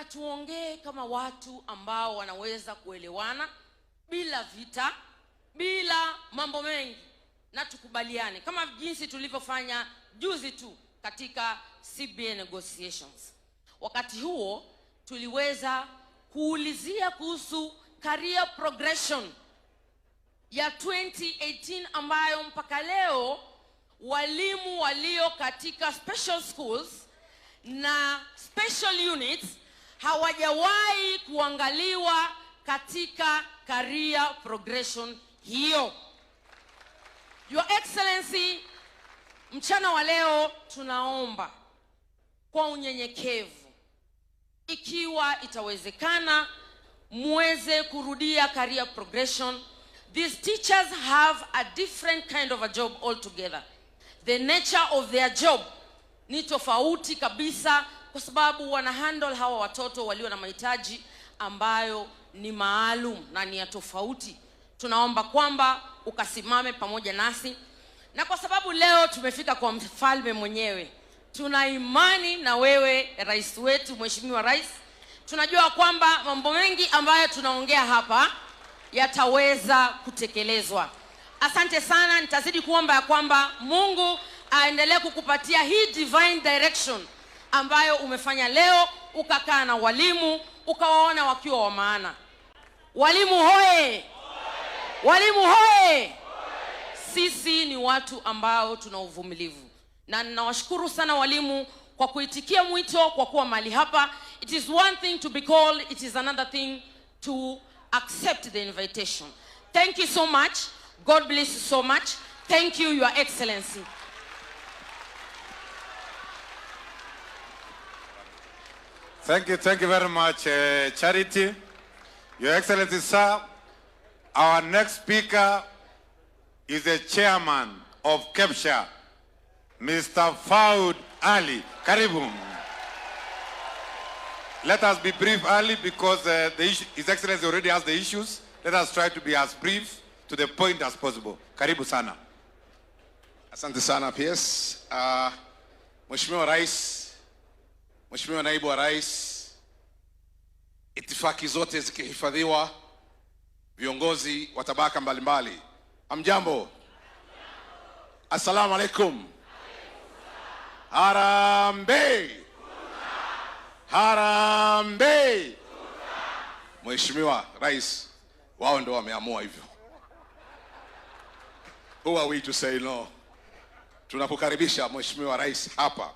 tuongee kama watu ambao wanaweza kuelewana bila vita, bila mambo mengi, na tukubaliane kama jinsi tulivyofanya juzi tu katika CBA negotiations. Wakati huo tuliweza kuulizia kuhusu career progression ya 2018 ambayo mpaka leo walimu walio katika special schools na special units hawajawahi kuangaliwa katika career progression hiyo. Your Excellency, mchana wa leo tunaomba kwa unyenyekevu, ikiwa itawezekana muweze kurudia career progression. These teachers have a different kind of a job altogether. The nature of their job ni tofauti kabisa, kwa sababu wana handle hawa watoto walio na mahitaji ambayo ni maalum na ni ya tofauti. Tunaomba kwamba ukasimame pamoja nasi, na kwa sababu leo tumefika kwa mfalme mwenyewe, tuna imani na wewe rais wetu, Mheshimiwa Rais. Tunajua kwamba mambo mengi ambayo tunaongea hapa yataweza kutekelezwa. Asante sana. Nitazidi kuomba ya kwamba Mungu aendelee kukupatia hii divine direction ambayo umefanya leo, ukakaa na walimu ukawaona wakiwa wa maana. Walimu hoye! Walimu hoye! Sisi ni watu ambao tuna uvumilivu, na ninawashukuru sana walimu kwa kuitikia mwito, kwa kuwa mahali hapa. It is one thing to be called, it is another thing to accept the invitation. Thank you so much. God bless you so much. Thank you, Your Excellency. Thank you very much, Charity. Your Excellency, sir, our next speaker is the chairman of KEPSHA, Mr. Faud Ali. Karibu. Let us be brief, Ali, because His Excellency already has the issues. Let us try to be as brief, to the point as possible. Karibu sana. Asante sana, PS. Mheshimiwa Rais, Mheshimiwa Naibu wa Rais, itifaki zote zikihifadhiwa, viongozi wa tabaka mbalimbali, hamjambo? Assalamu alaikum. Harambee! Harambee! Mheshimiwa Rais, wao ndio wameamua hivyo. Who are we to say no? Tunapokaribisha Mheshimiwa Rais hapa,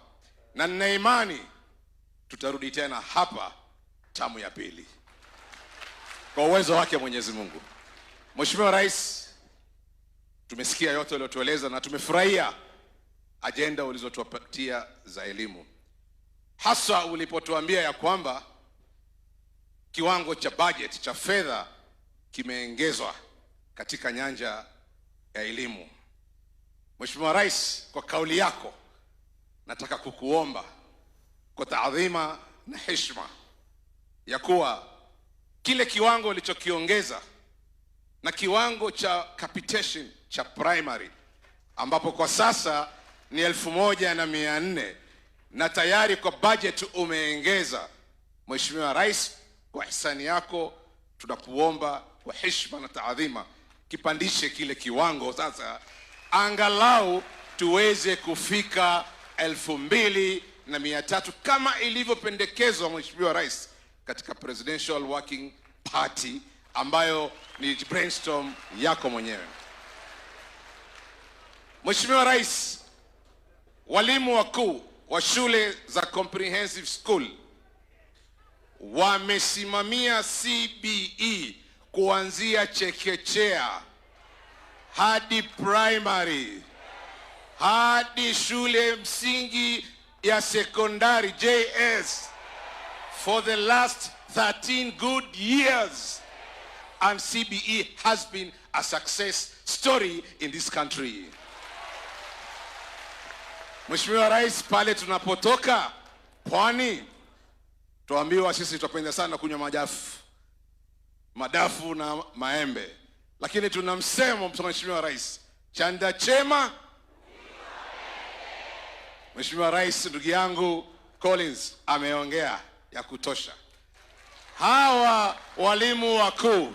na nina imani tutarudi tena hapa tamu ya pili kwa uwezo wake Mwenyezi Mungu. Mheshimiwa Rais, tumesikia yote uliotueleza na tumefurahia agenda ulizotupatia za elimu, hasa ulipotuambia ya kwamba kiwango cha budget cha fedha kimeongezwa katika nyanja ya elimu. Mheshimiwa Rais, kwa kauli yako nataka kukuomba kwa taadhima na heshima ya kuwa kile kiwango ulichokiongeza na kiwango cha capitation cha primary, ambapo kwa sasa ni 1400 na tayari kwa budget umeongeza. Mheshimiwa Rais, kwa hisani yako tunakuomba kwa heshima na taadhima, kipandishe kile kiwango sasa, angalau tuweze kufika 2300 kama ilivyopendekezwa Mheshimiwa Rais katika Presidential Working Party ambayo ni brainstorm yako mwenyewe. Mheshimiwa Rais, walimu wakuu wa shule za comprehensive school wamesimamia CBE kuanzia chekechea hadi primary hadi shule msingi ya sekondari JS for the last 13 good years, and CBE has been a success story in this country. Mheshimiwa Rais, pale tunapotoka Pwani tuambiwa sisi tupenda sana kunywa madafu na maembe, lakini tuna msemo, Mheshimiwa Rais, chanda chema. Mheshimiwa Rais, ndugu yangu Collins ameongea ya kutosha. Hawa walimu wakuu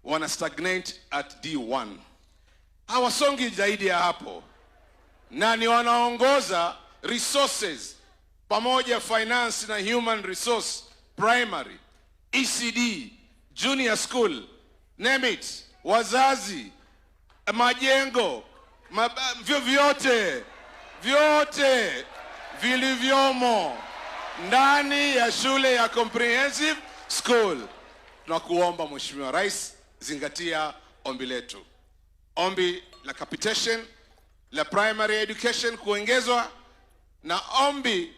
wana stagnate at D1. Hawasongi zaidi ya hapo. Na ni wanaongoza resources pamoja finance na human resource, primary, ECD, junior school, name it, wazazi, majengo, vyote vilivyomo ndani ya shule ya comprehensive school. Tunakuomba Mheshimiwa Rais, zingatia ombi letu. Ombi la capitation la primary education kuongezwa, na ombi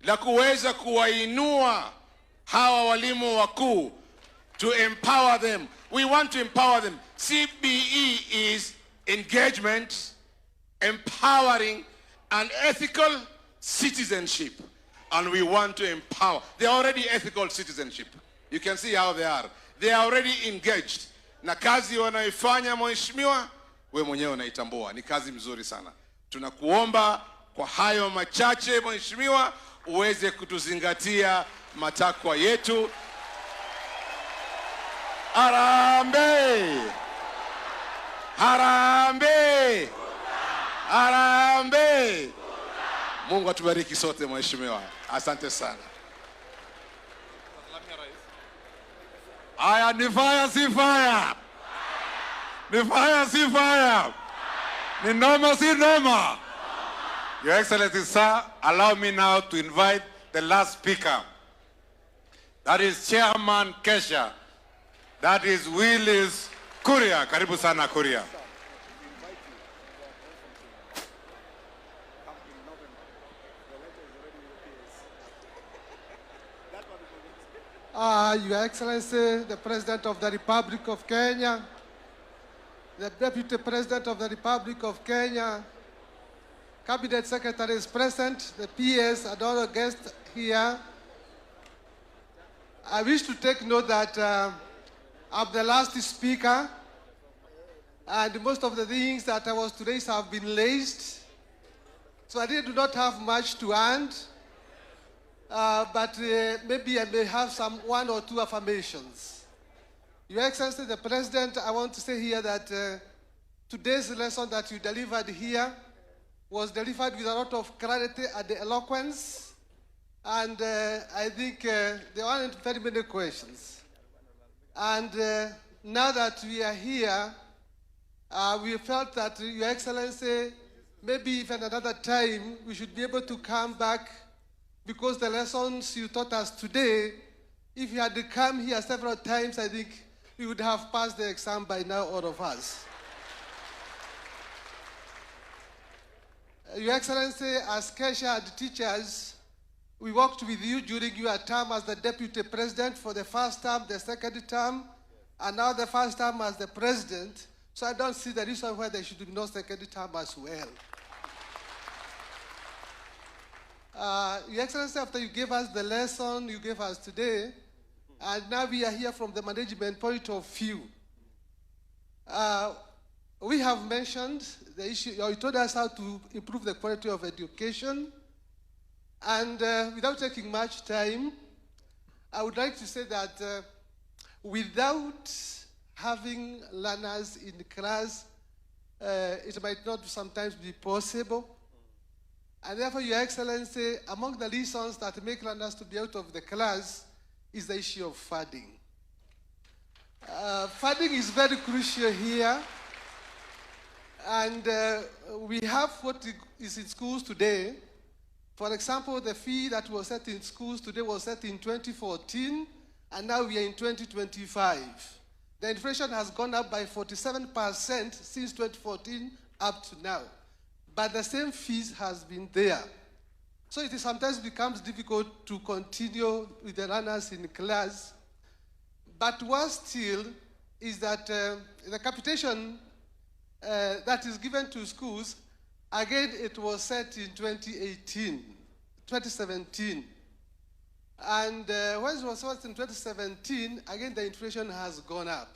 la kuweza kuwainua hawa walimu wakuu, to empower them. We want to empower them. CBE is engagement, empowering, and ethical citizenship. And we want to empower. They are already ethical citizenship. You can see how they are. They are already engaged. Na kazi wanaifanya Mheshimiwa, we mwenyewe unaitambua. Ni kazi mzuri sana. Tunakuomba kwa hayo machache Mheshimiwa, uweze kutuzingatia matakwa yetu. Harambee! Harambee! Harambee! Mungu atubariki sote Mheshimiwa. Asante sana. Aya, ni fire si fire. Ni fire si fire. Ni noma si noma. Your Excellency, sir, allow me now to invite the last speaker. That is Chairman Kesha. That is Willis Kuria. Karibu sana Kuria. Your Excellency, the President of the Republic of Kenya, the Deputy President of the Republic of Kenya, Cabinet Secretaries present, the PS and other guests here. I wish to take note that I'm the last speaker, and most of the things that I was to raise have been raised. So I do not have much to add. But maybe I may have one or two affirmations. Your Excellency, the President, I want to say here that today's lesson that you delivered here was delivered with a lot of clarity and eloquence. And I think there aren't very many questions. And now that we are here, we felt that, Your Excellency, maybe even another time, we should be able to come back, because the lessons you taught us today, if you had come here several times, I think we would have passed the exam by now, all of us. Your Excellency, as Kesha and teachers, we worked with you during your term as the Deputy President for the first term, the second term, and now the first term as the President. So I don't see the reason why there should be no second term as well. Your Excellency, after you gave us the lesson you gave us today, and now we are here from the management point of view. We have mentioned the issue, you told us how to improve the quality of education, and without taking much time, I would like to say that without having learners in class, it might not sometimes be possible. And therefore, Your Excellency, among the reasons that make learners to be out of the class is the issue of funding. Funding is very crucial here. And we have what is in schools today. For example, the fee that was set in schools today was set in 2014, and now we are in 2025. The inflation has gone up by 47% since 2014 up to now. But the same fees has been there. So it sometimes becomes difficult to continue with the learners in class. But worse still is that the capitation that is given to schools, again, it was set in 2017. And when it was set in 2017, again, the inflation has gone up.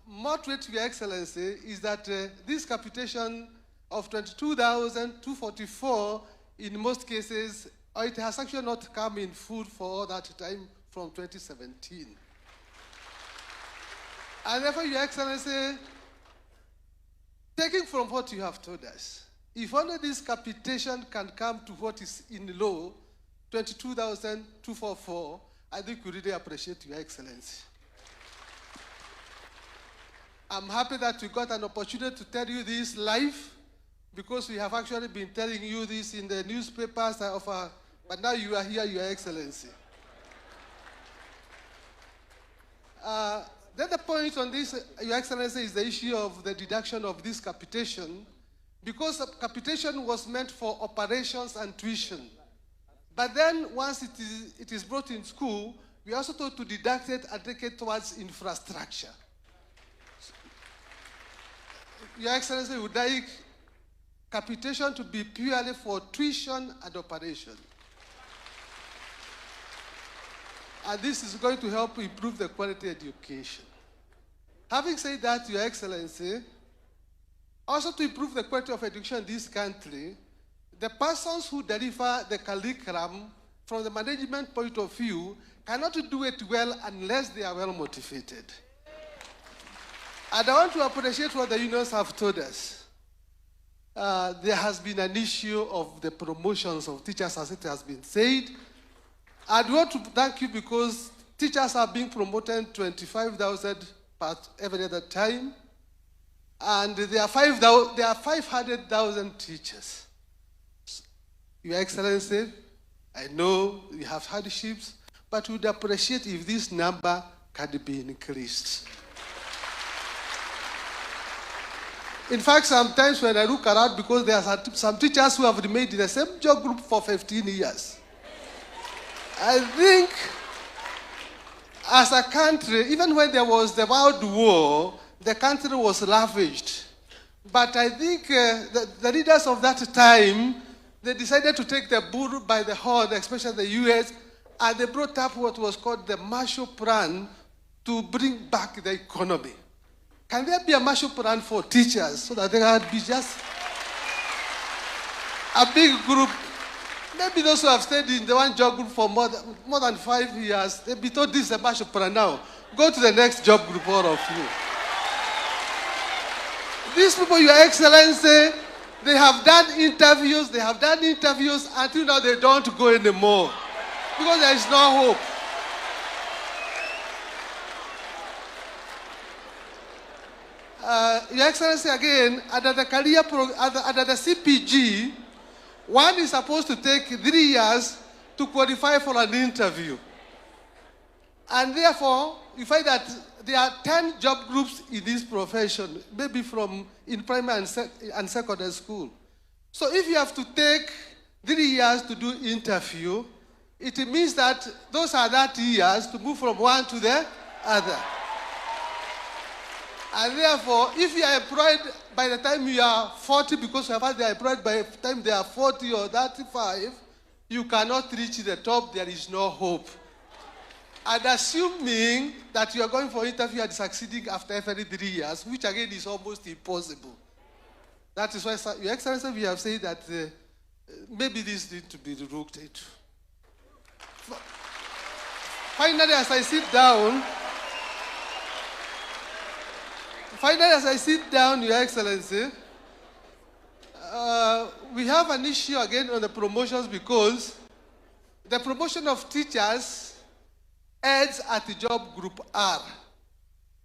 Moderate, Your Excellency, is that this capitation of 22,244, in most cases, it has actually not come in full for all that time from 2017. And therefore, Your Excellency, taking from what you have told us, if only this capitation can come to what is in law, 22,244, I think we really appreciate Your Excellency. I'm happy that we got an opportunity to tell you this live, because we have actually been telling you this in the newspapers, but now you are here, Your Excellency. Then the point on this, Your Excellency, is the issue of the deduction of this capitation, because capitation was meant for operations and tuition. But then once it is brought in school, we are also told to deduct it and take it towards infrastructure. Your Excellency, we would like capitation to be purely for tuition and operation. And this is going to help improve the quality of education. Having said that, Your Excellency, also to improve the quality of education in this country, the persons who deliver the curriculum from the management point of view cannot do it well unless they are well motivated. And I want to appreciate what the unions have told us. There has been an issue of the promotions of teachers, as it has been said. I want to thank you because teachers are being promoted 25,000 per every other time. And there are 500,000 teachers. Your Excellency, I know you have hardships, but we would appreciate if this number can be increased. In fact, sometimes when I look around, because there are some teachers who have remained in the same job group for 15 years. I think, as a country, even when there was the World War, the country was lavished. But I think the leaders of that time, they decided to take the bull by the horn, especially the US, and they brought up what was called the Marshall Plan to bring back the economy. Can there be a Marshall Plan for teachers so that there can be just a big group? Maybe those who have stayed in the one job group for more than 5 years, they'll be told this is a Marshall Plan now. Go to the next job group, all of you. These people, Your Excellency, they have done interviews until now they don't go anymore because there is no hope. Your Excellency, again, under the under the CPG, one is supposed to take 3 years to qualify for an interview. And therefore, you find that there are 10 job groups in this profession, maybe in primary and secondary school. So if you have to take 3 years to do interview, it means that those are 30 years to move from one to the other. And therefore, if you are employed by the time you are 40, because you have had they are employed by the time they are 40 or 35, you cannot reach the top, there is no hope. And assuming that you are going for interview and succeeding after every 3 years, which again is almost impossible. That is why, Your Excellency, we have said that maybe this needs to be looked into. Finally, as I sit down, Your Excellency, we have an issue again on the promotions because the promotion of teachers ends at the job group R,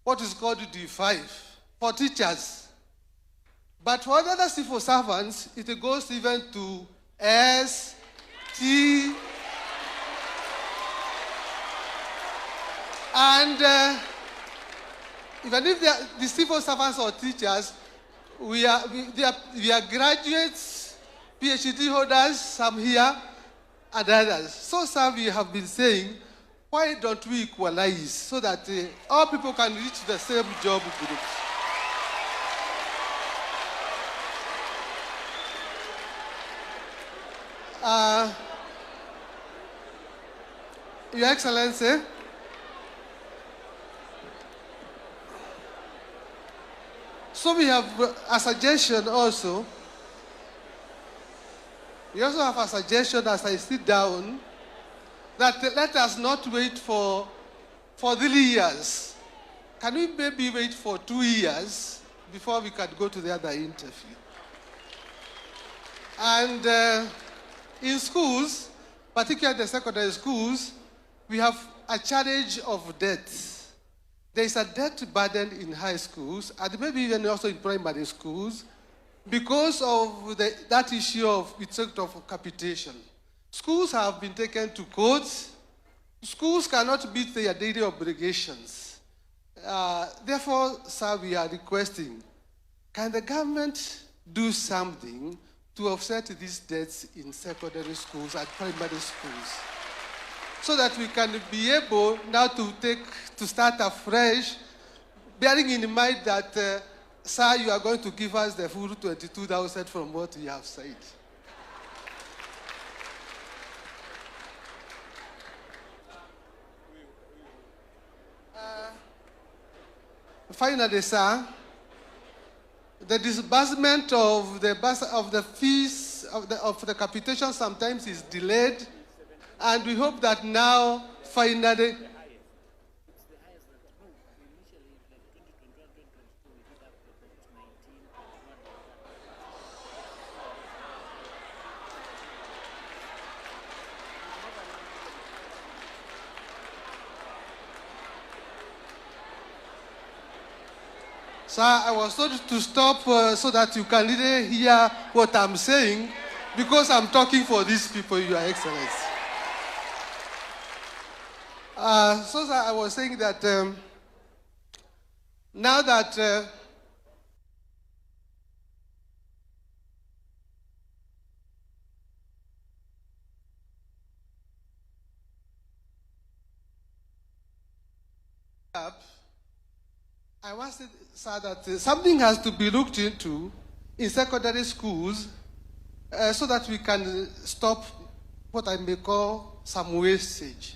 what is called D5, for teachers. But for other civil servants, it goes even to S, T, and even if they are the civil servants or teachers, we are graduates, PhD holders, some here, and others. So some we have been saying, why don't we equalize so that all people can reach the same job groups? Your Excellency, so we have a suggestion also. We also have a suggestion as I sit down that let us not wait for 3 years. Can we maybe wait for 2 years before we can go to the other interview? And in schools, particularly the secondary schools, we have a challenge of debt. There is a debt burden in high schools, and maybe even also in primary schools, because of that issue of effect of capitation. Schools have been taken to court. Schools cannot meet their daily obligations. Therefore, sir, we are requesting, can the government do something to offset these debts in secondary schools and primary schools, so that we can be able now to start afresh, bearing in mind that, sir, you are going to give us the full 22,000 from what you have said. Finally, sir, the disbursement of the fees of the capitation sometimes is delayed, and we hope that now, finally, sir, I was told to stop so that you can really hear what I'm saying, because I'm talking for these people, Your Excellency. So, sir, I was saying that now that I was saying, sir, that something has to be looked into in secondary schools so that we can stop what I may call some wastage.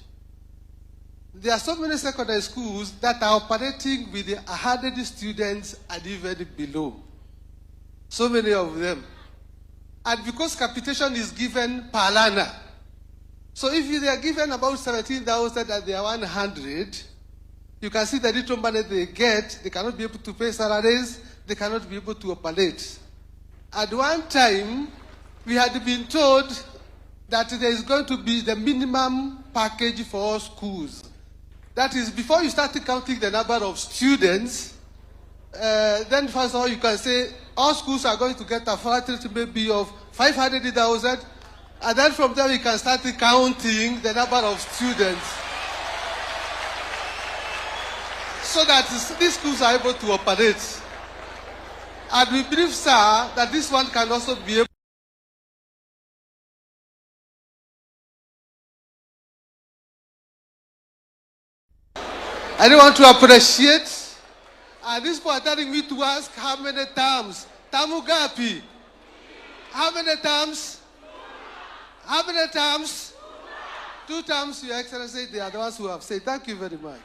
There are so many secondary schools that are operating with 100 students and even below. So many of them. And because capitation is given per learner, so if they are given about 17,000 and they are 100, you can see the little money they get, they cannot be able to pay salaries, they cannot be able to operate. At one time, we had been told that there is going to be the minimum package for all schools. That is, before you start counting the number of students, then first of all, you can say all schools are going to get a flat rate maybe of 500,000, and then from there we can start counting the number of students, so that these schools are able to operate. And we believe, sir, that this one can also be able. I don't want to appreciate, and these people are telling me to ask how many times. Tamugapi. How many times? How many times? 2 times, Your Excellency. They are the ones who have said. Thank you very much.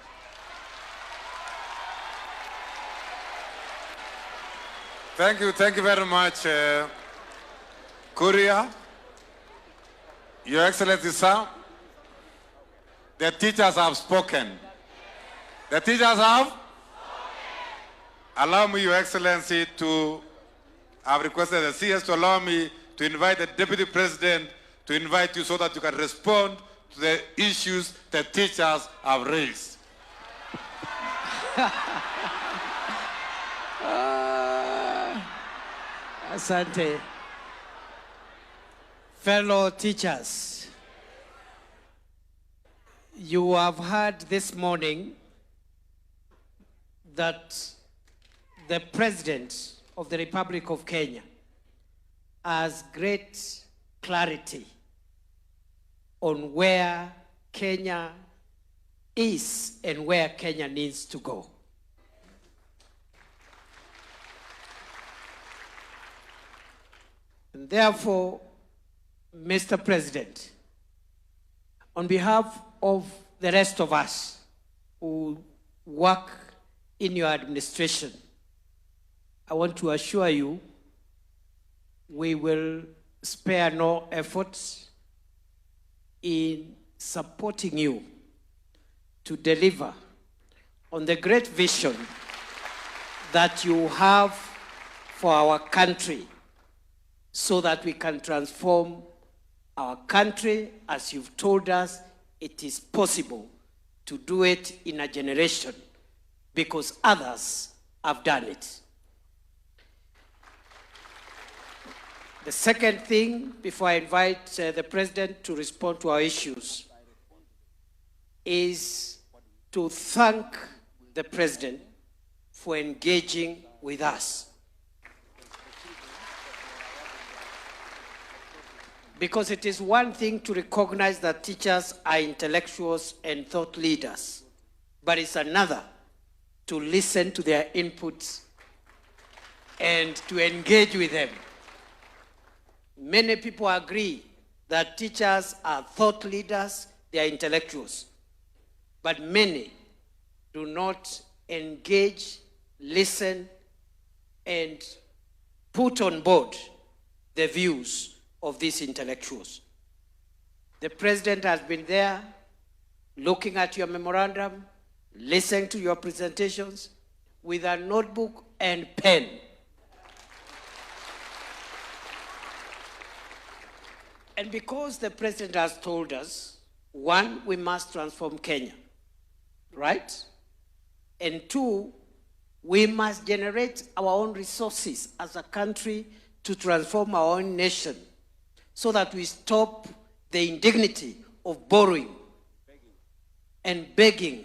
Thank you very much, Korea. Your Excellency, sir, the teachers have spoken. The teachers have spoken. Allow me, Your Excellency, I've requested the CS to allow me to invite the Deputy President to invite you so that you can respond to the issues the teachers have raised. Asante. Fellow teachers, you have heard this morning that the President of the Republic of Kenya has great clarity on where Kenya is and where Kenya needs to go. And therefore, Mr. President, on behalf of the rest of us who work in your administration, I want to assure you we will spare no efforts in supporting you to deliver on the great vision that you have for our country, so that we can transform our country. As you've told us, it is possible to do it in a generation because others have done it. The second thing, before I invite the President to respond to our issues, is to thank the President for engaging with us. Because it is one thing to recognize that teachers are intellectuals and thought leaders, but it's another to listen to their inputs and to engage with them. Many people agree that teachers are thought leaders, they are intellectuals, but many do not engage, listen, and put on board the views of these intellectuals. The President has been there, looking at your memorandum, listening to your presentations with a notebook and pen. And because the President has told us, one, we must transform Kenya, right? And two, we must generate our own resources as a country to transform our own nation, so that we stop the indignity of borrowing and begging.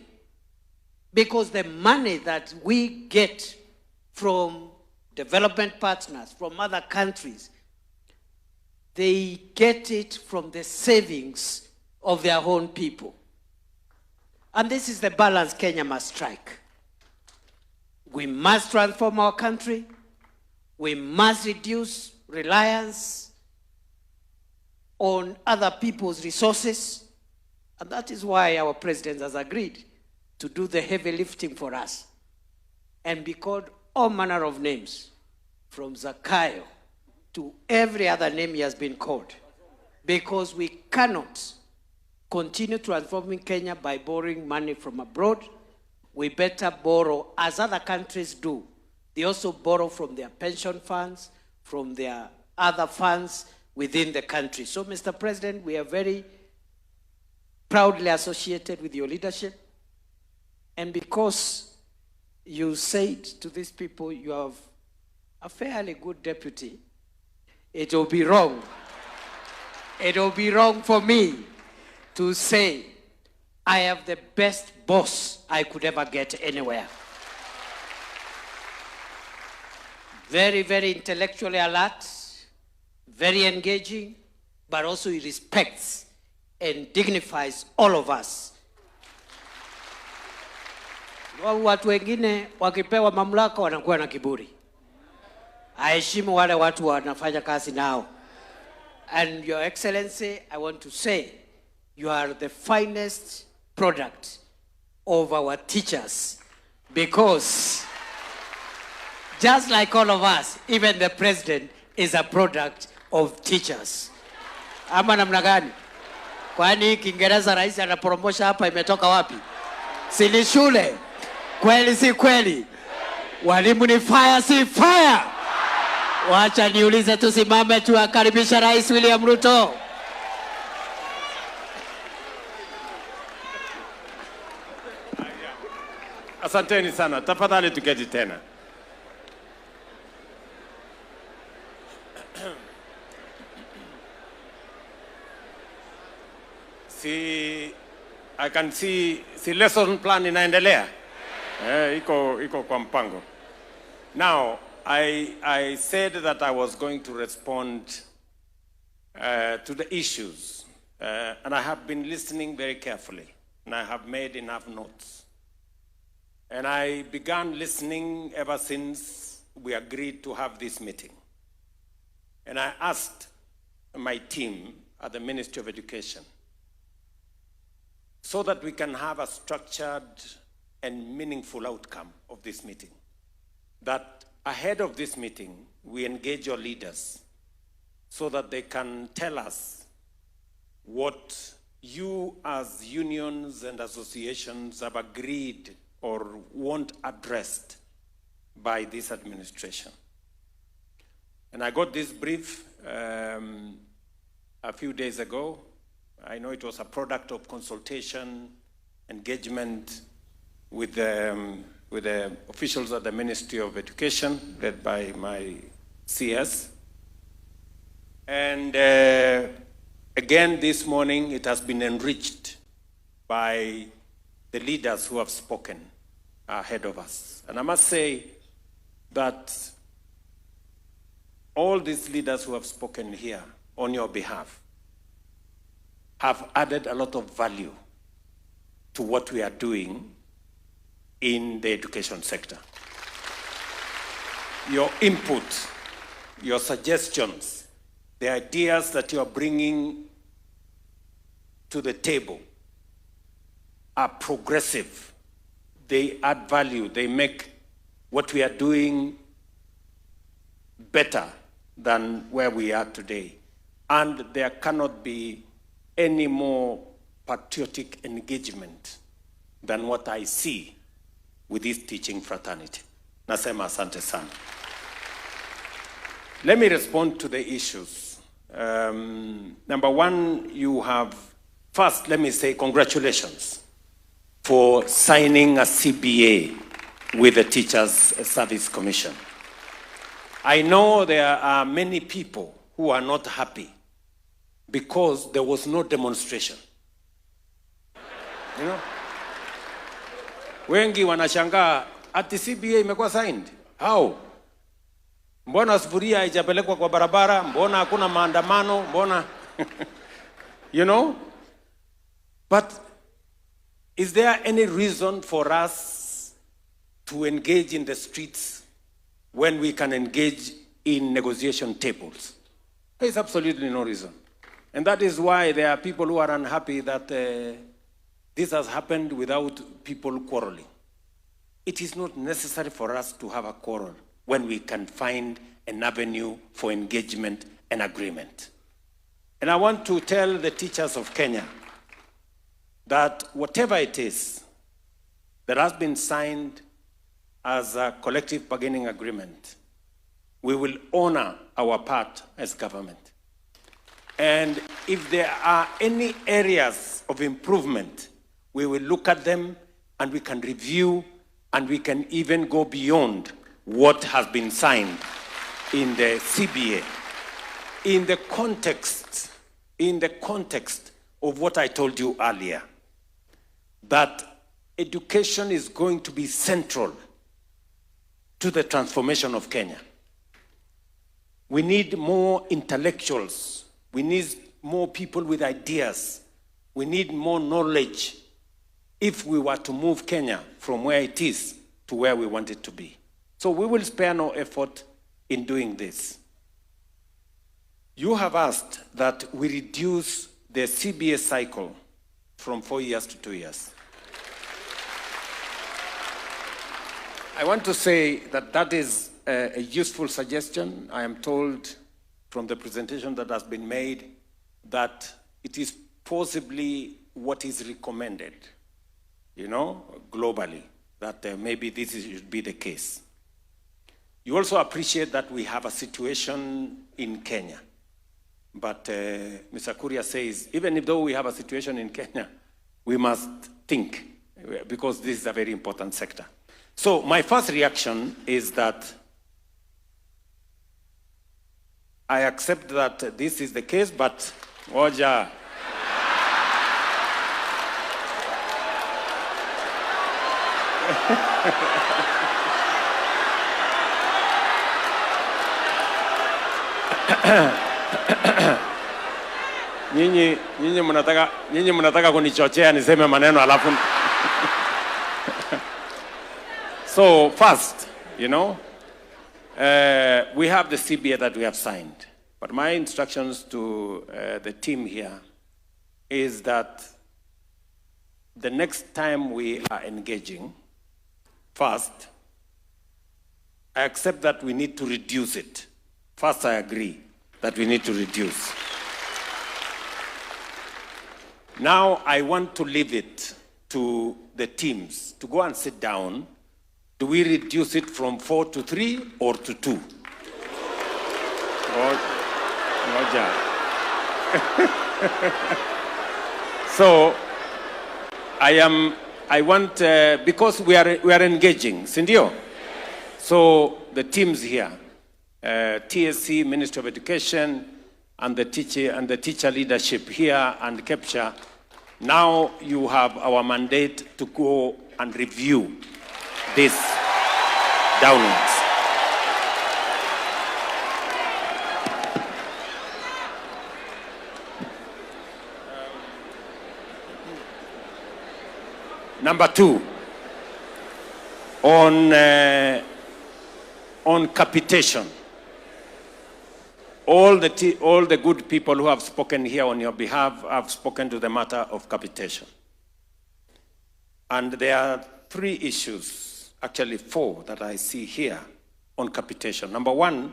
Because the money that we get from development partners, from other countries, they get it from the savings of their own people. And this is the balance Kenya must strike. We must transform our country. We must reduce reliance on other people's resources. And that is why our President has agreed to do the heavy lifting for us and be called all manner of names, from Zakayo to every other name he has been called, because we cannot continue transforming Kenya by borrowing money from abroad. We better borrow as other countries do. They also borrow from their pension funds, from their other funds within the country. So, Mr. President, we are very proudly associated with your leadership. And because you said to these people you have a fairly good deputy, it will be wrong. It will be wrong for me to say I have the best boss I could ever get anywhere. Very, very intellectually alert, very engaging, but also he respects and dignifies all of us. Watu wengine wakipewa mamlaka wanakuwa na kiburi. Aheshimu wale watu wanafanya kazi nao. And Your Excellency, I want to say, you are the finest product of our teachers, because just like all of us, even the President is a product of teachers. Ama namna gani? Kwani Kiingereza rais anapromosha hapa imetoka wapi? Si ni shule? Kweli si kweli? Walimu ni fire si fire? Wacha niulize, tusimame tuwakaribisha Rais William Ruto. Asanteni sana. Tafadhali tuketi tena. I can see lesson plan inaendelea. Iko kwa mpango. Now, I said that I was going to respond to the issues, and I have been listening very carefully, and I have made enough notes. And I began listening ever since we agreed to have this meeting. And I asked my team at the Ministry of Education, so that we can have a structured and meaningful outcome of this meeting, that ahead of this meeting, we engage your leaders so that they can tell us what you as unions and associations have agreed or want addressed by this administration. And I got this brief a few days ago. I know it was a product of consultation, engagement with the officials at the Ministry of Education, led by my CS. And again, this morning, it has been enriched by the leaders who have spoken ahead of us. And I must say that all these leaders who have spoken here on your behalf have added a lot of value to what we are doing in the education sector. Your input, your suggestions, the ideas that you are bringing to the table are progressive. They add value. They make what we are doing better than where we are today. And there cannot be any more patriotic engagement than what I see with this teaching fraternity. Nasema asante sana. Let me respond to the issues. Number one, you have, first, let me say congratulations for signing a CBA with the Teachers Service Commission. I know there are many people who are not happy because there was no demonstration. You know? Wengi wanashangaa ati CBA imekuwa signed. How? Mbona sufuria haijapelekwa kwa barabara? Mbona hakuna maandamano? Mbona you know? But is there any reason for us to engage in the streets when we can engage in negotiation tables? There is absolutely no reason. And that is why there are people who are unhappy that this has happened without people quarreling. It is not necessary for us to have a quarrel when we can find an avenue for engagement and agreement. And I want to tell the teachers of Kenya that whatever it is that has been signed as a collective bargaining agreement, we will honor our part as government. And if there are any areas of improvement, we will look at them and we can review and we can even go beyond what has been signed in the CBA. In the context of what I told you earlier, that education is going to be central to the transformation of Kenya. We need more intellectuals. We need more people with ideas. We need more knowledge if we were to move Kenya from where it is to where we want it to be. So we will spare no effort in doing this. You have asked that we reduce the CBA cycle from 4 years to 2 years. I want to say that that is a useful suggestion. I am told from the presentation that has been made that it is possibly what is recommended, you know, globally, that maybe this should be the case. You also appreciate that we have a situation in Kenya. But Mr. Kuria says, even though we have a situation in Kenya, we must think, because this is a very important sector. So my first reaction is that I accept that this is the case, but Oja. Nyinyi mnataka kunichochea niseme maneno alafu. So first, you know, we have the CBA that we have signed. But my instructions to the team here is that the next time we are engaging, first, I accept that we need to reduce it. First, I agree that we need to reduce. Now I want to leave it to the teams to go and sit down. Do we reduce it from 4 to 3 or to 2? Roger. So I want, because we are engaging, Sindio? So the teams here, TSC, Ministry of Education, and the teacher leadership here and capture, now you have our mandate to go and review this downwards. Number 2, on capitation. All the good people who have spoken here on your behalf have spoken to the matter of capitation. And there are 3 issues, actually 4, that I see here on capitation. Number 1,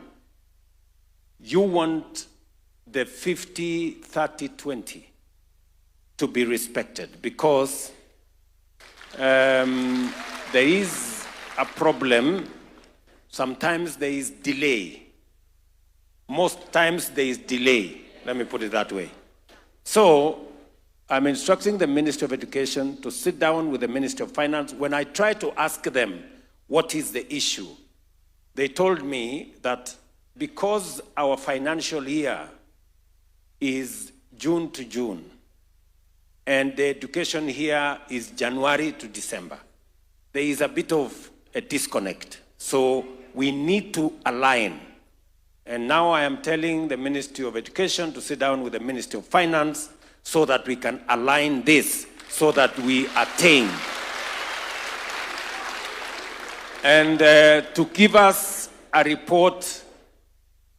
you want the 50-30-20 to be respected because there is a problem. Sometimes there is delay. Most times there is delay. Let me put it that way. So I'm instructing the Ministry of Education to sit down with the Ministry of Finance. When I try to ask them what is the issue, they told me that because our financial year is June to June, and the education here is January to December, there is a bit of a disconnect. So we need to align. And now I am telling the Ministry of Education to sit down with the Ministry of Finance so that we can align this, so that we attain. And to give us a report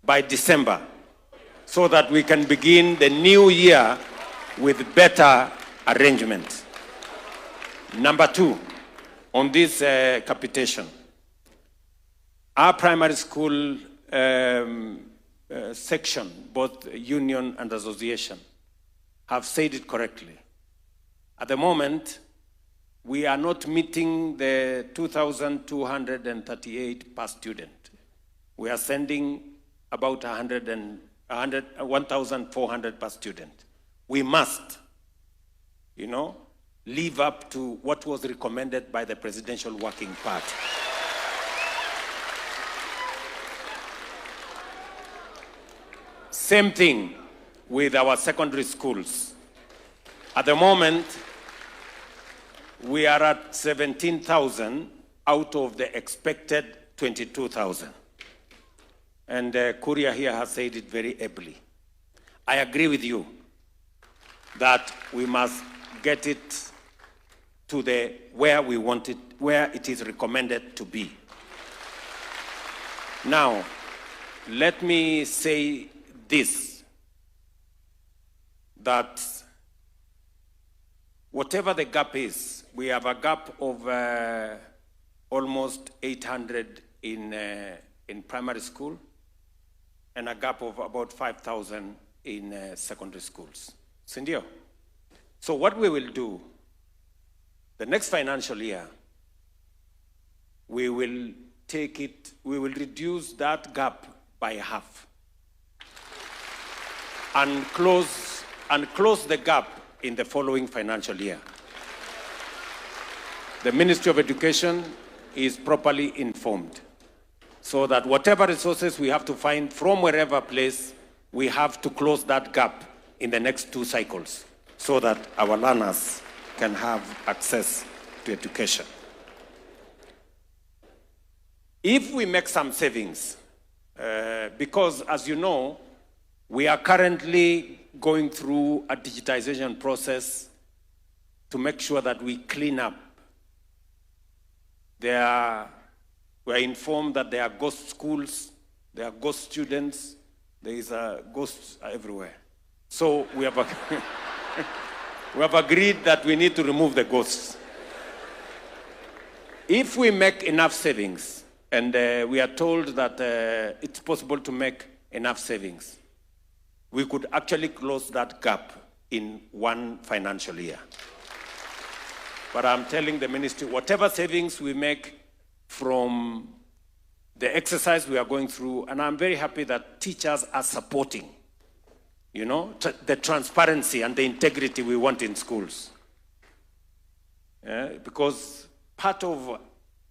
by December so that we can begin the new year with better arrangement. Number 2, on this capitation. Our primary school section, both union and association, have said it correctly. At the moment, we are not meeting the 2,238 per student. We are sending about 1,400 per student. We must, live up to what was recommended by the Presidential Working Party. Same thing with our secondary schools. At the moment, we are at 17,000 out of the expected 22,000. And Kuria here has said it very ably. I agree with you that we must get it to where we want it, where it is recommended to be. Now, let me say this, that whatever the gap is, we have a gap of almost 800 in primary school and a gap of about 5,000 in secondary schools. Sindio? So what we will do, the next financial year, we will reduce that gap by half and close the gap in the following financial year. The Ministry of Education is properly informed so that whatever resources we have to find from wherever place, we have to close that gap in the next 2 cycles so that our learners can have access to education. If we make some savings, because as you know, we are currently going through a digitization process to make sure that we clean up. We are informed that there are ghost schools, there are ghost students, there is a ghosts everywhere. So we have agreed that we need to remove the ghosts. If we make enough savings, and we are told that it's possible to make enough savings, we could actually close that gap in one financial year. But I'm telling the ministry, whatever savings we make from the exercise we are going through, and I'm very happy that teachers are supporting, you know, the transparency and the integrity we want in schools. Because part of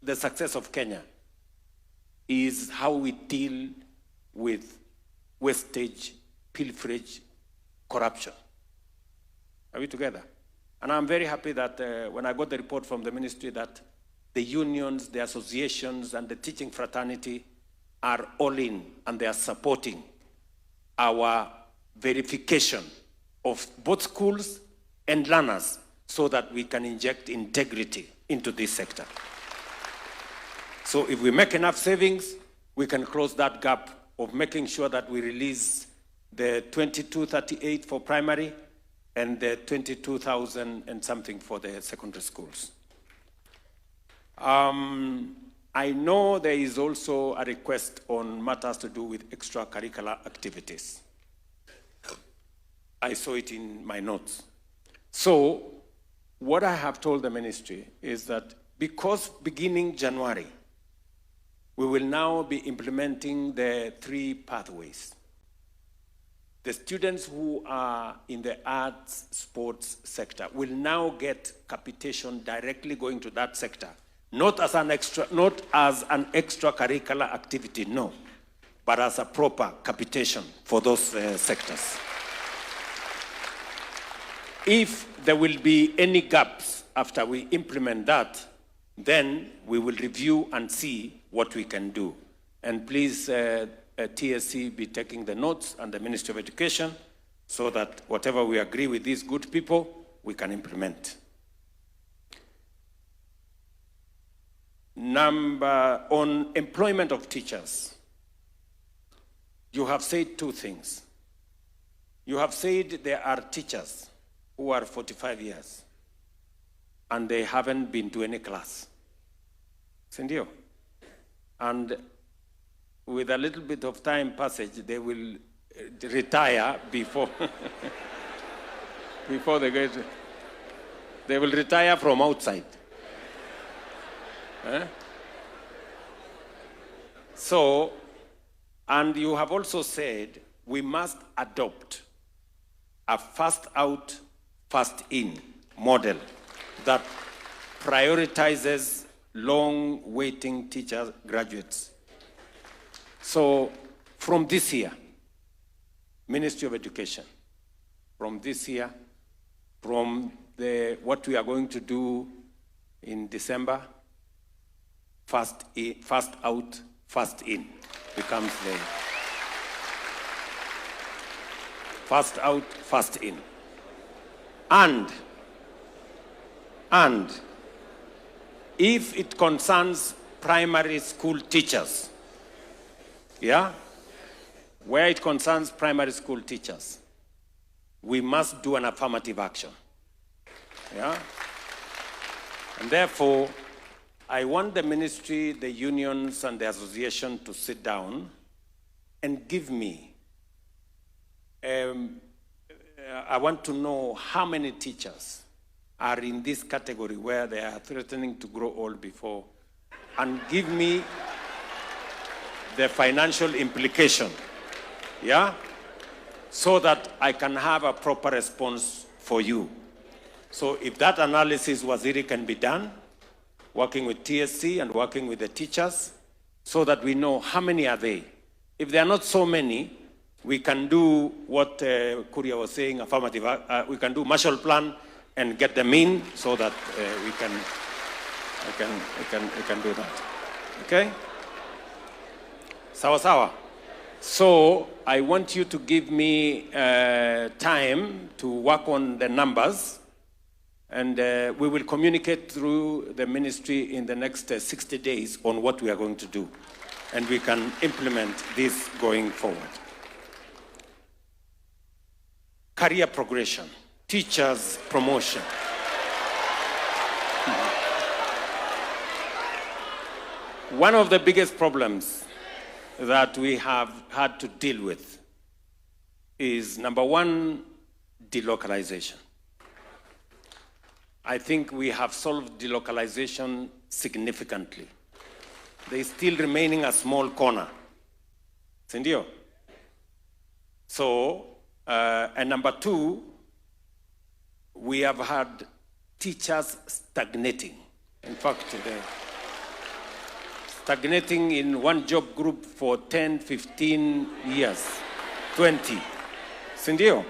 the success of Kenya is how we deal with wastage, pilferage, corruption. Are we together? And I'm very happy that when I got the report from the ministry that the unions, the associations, and the teaching fraternity are all in and they are supporting our verification of both schools and learners so that we can inject integrity into this sector. So if we make enough savings, we can close that gap of making sure that we release the 2238 for primary and the 22,000 and something for the secondary schools. I know there is also a request on matters to do with extracurricular activities. I saw it in my notes. So what I have told the ministry is that because beginning January, we will now be implementing the 3 pathways. The students who are in the arts, sports sector will now get capitation directly going to that sector, not as an extracurricular activity, no, but as a proper capitation for those sectors. If there will be any gaps after we implement that, then we will review and see what we can do. And please, TSC be taking the notes and the Ministry of Education so that whatever we agree with these good people, we can implement. On employment of teachers, you have said 2 things. You have said there are teachers who are 45 years and they haven't been to any class. Sindio? And with a little bit of time passage, they will retire before, before they get, they will retire from outside. So, and you have also said we must adopt a first out, first in model that prioritizes long waiting teacher graduates. So from this year, Ministry of Education, from this year, from what we are going to do in December, first out, first in becomes the first out, first in. And if it concerns primary school teachers, yeah, where it concerns primary school teachers, we must do an affirmative action. Yeah? And therefore, I want the ministry, the unions, and the association to sit down and give me, I want to know how many teachers are in this category where they are threatening to grow old before, and give me the financial implication, yeah? So that I can have a proper response for you. So if that analysis, Waziri, can be done, working with TSC and working with the teachers, so that we know how many are they. If there are not so many, we can do what Kuria was saying, affirmative, we can do Marshall Plan and get them in so that we can do that. Okay? Sawa sawa. So I want you to give me time to work on the numbers, and we will communicate through the ministry in the next 60 days on what we are going to do, and we can implement this going forward. Career progression, teachers' promotion. One of the biggest problems that we have had to deal with is, number one, delocalization. I think we have solved delocalization significantly. There is still remaining a small corner. Sindio? So, and number two, we have had teachers stagnating. In fact, stagnating in one job group for 10, 15 years, 20. Sindio?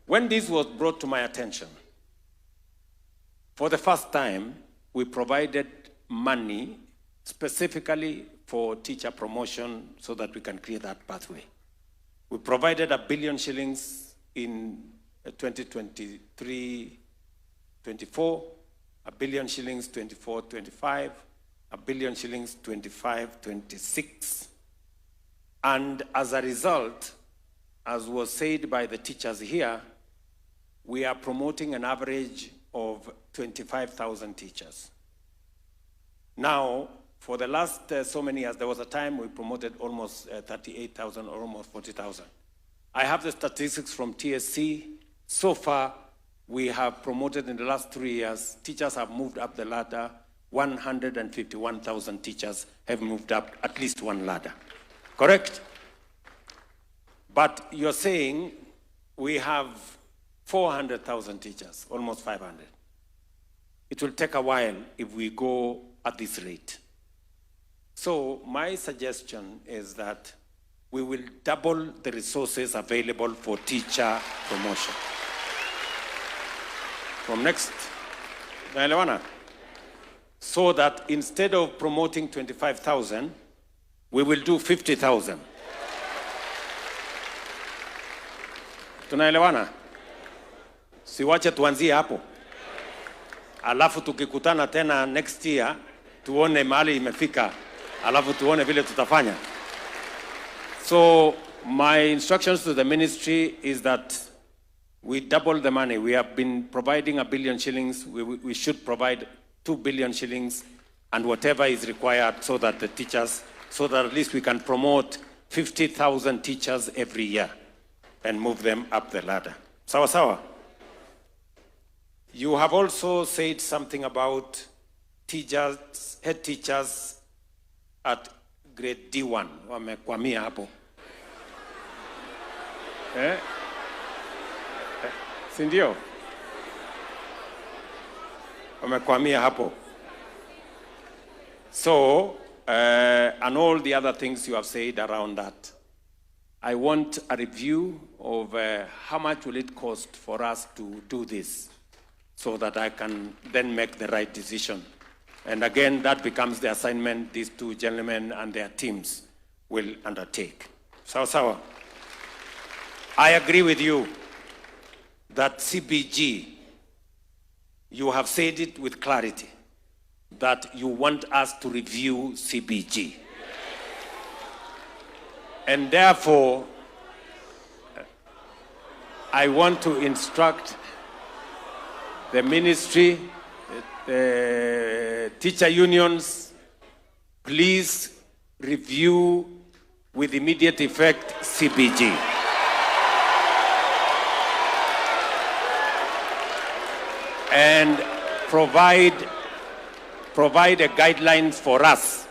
When this was brought to my attention, for the first time, we provided money specifically for teacher promotion so that we can create that pathway. We provided 1 billion shillings in 2023-24, 1 billion shillings 24-25, 1 billion shillings 25-26. And as a result, as was said by the teachers here, we are promoting an average of 25,000 teachers. Now, for the last so many years, there was a time we promoted almost 38,000 or almost 40,000. I have the statistics from TSC. So far, we have promoted in the last 3 years, teachers have moved up the ladder. 151,000 teachers have moved up at least one ladder. Correct? But you're saying we have 400,000 teachers, almost 500. It will take a while if we go at this rate. So my suggestion is that we will double the resources available for teacher promotion. From next, naelewana? So that instead of promoting 25,000, we will do 50,000. Tunaelewana? Siwache tuanzie hapo. Alafu tukikutana tena next year, tuone mahali imefika. Alafu tuone vile tutafanya. So my instructions to the ministry is that we double the money. We have been providing 1 billion shillings. We should provide 2 billion shillings and whatever is required so that the teachers, so that at least we can promote 50,000 teachers every year and move them up the ladder. Sawa sawa. You have also said something about teachers, head teachers at grade D1. Wamekwamia hapo. Sindio? Wamekwamia hapo. So, and all the other things you have said around that. I want a review of how much will it cost for us to do this so that I can then make the right decision. And again, that becomes the assignment these two gentlemen and their teams will undertake. Sawa sawa. I agree with you that CBG, you have said it with clarity, that you want us to review CBG. And therefore, I want to instruct the ministry, the teacher unions, please review with immediate effect CBG. And provide a guideline for us,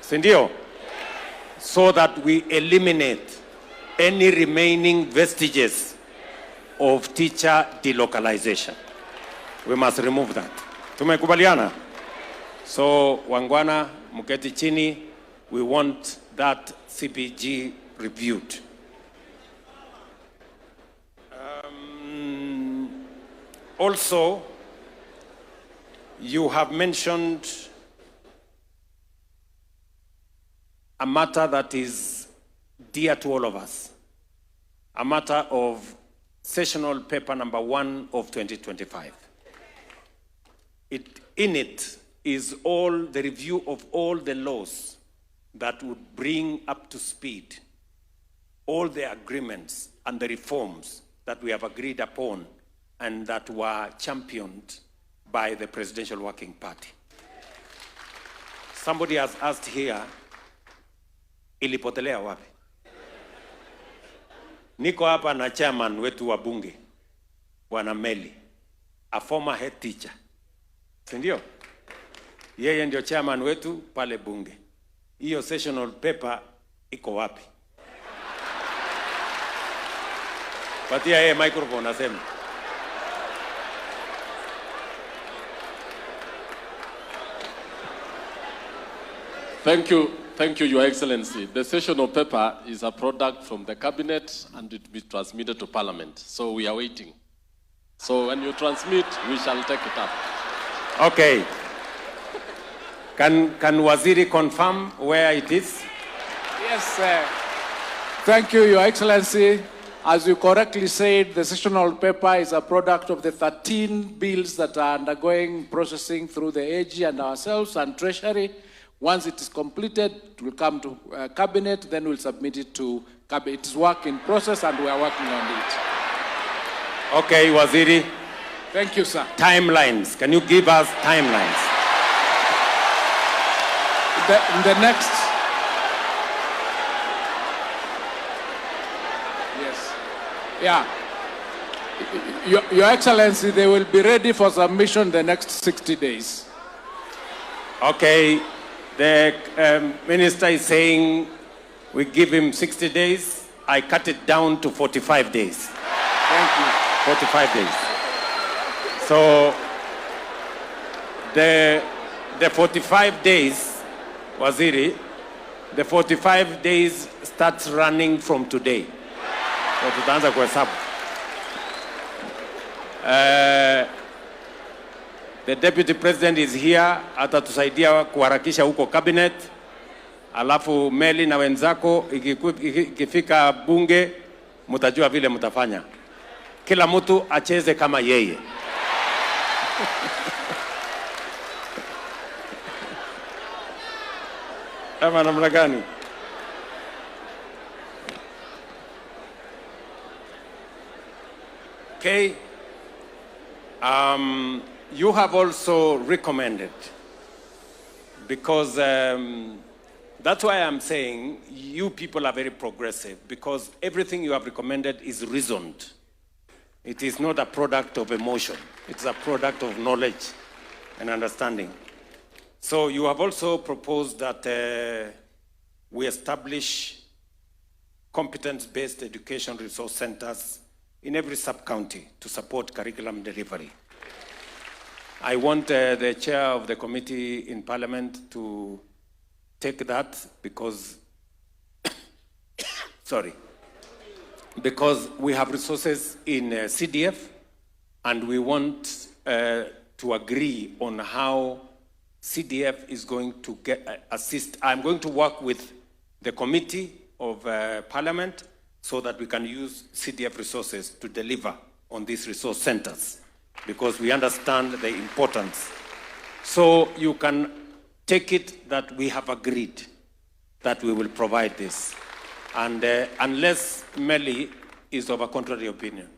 Sindio, so that we eliminate any remaining vestiges of teacher delocalization. We must remove that. Tumekubaliana? So, wangwana, muketi chini, we want that CBG reviewed. Also, you have mentioned a matter that is dear to all of us, a matter of sessional paper number 1 of 2025. In it is all the review of all the laws that would bring up to speed all the agreements and the reforms that we have agreed upon and that were championed by the Presidential Working Party. Somebody has asked here, ilipotelea wapi? Niko hapa na chairman wetu wa bunge, Bwana Meli, a former head teacher. Si ndio? Yeye ndio chairman wetu pale bunge. Hiyo sessional paper iko wapi? Patia yeye microphone aseme. Thank you, Your Excellency. The sessional paper is a product from the cabinet and it will be transmitted to Parliament. So we are waiting. So when you transmit, we shall take it up. Okay. Can Waziri confirm where it is? Yes, sir. Thank you, Your Excellency. As you correctly said, the sessional paper is a product of the 13 bills that are undergoing processing through the AG and ourselves and Treasury. Once it is completed, it will come to Cabinet, then we'll submit it to Cabinet. It is work in process and we are working on it. Okay, Waziri. Thank you, sir. Timelines. Can you give us timelines? In the next... Yes. Yeah. Your Excellency, they will be ready for submission the next 60 days. Okay. The minister is saying we give him 60 days. I cut it down to 45 days. Thank you. 45 days. So the 45 days, Waziri, the 45 days starts running from today. So tutaanza kuhesabu. The Deputy President is here, atatusaidia kuharakisha huko cabinet. Alafu Meli na wenzako ikifika bunge mtajua vile mtafanya. Kila mtu acheze kama yeye. Ama namna gani? Okay. You have also recommended, because that's why I'm saying you people are very progressive, because everything you have recommended is reasoned. It is not a product of emotion. It's a product of knowledge and understanding. So you have also proposed that we establish competence-based education resource centers in every sub-county to support curriculum delivery. I want the chair of the committee in Parliament to take that because, because we have resources in CDF and we want to agree on how CDF is going to assist. I'm going to work with the committee of Parliament so that we can use CDF resources to deliver on these resource centers, because we understand the importance. So you can take it that we have agreed that we will provide this. And unless Meli is of a contrary opinion.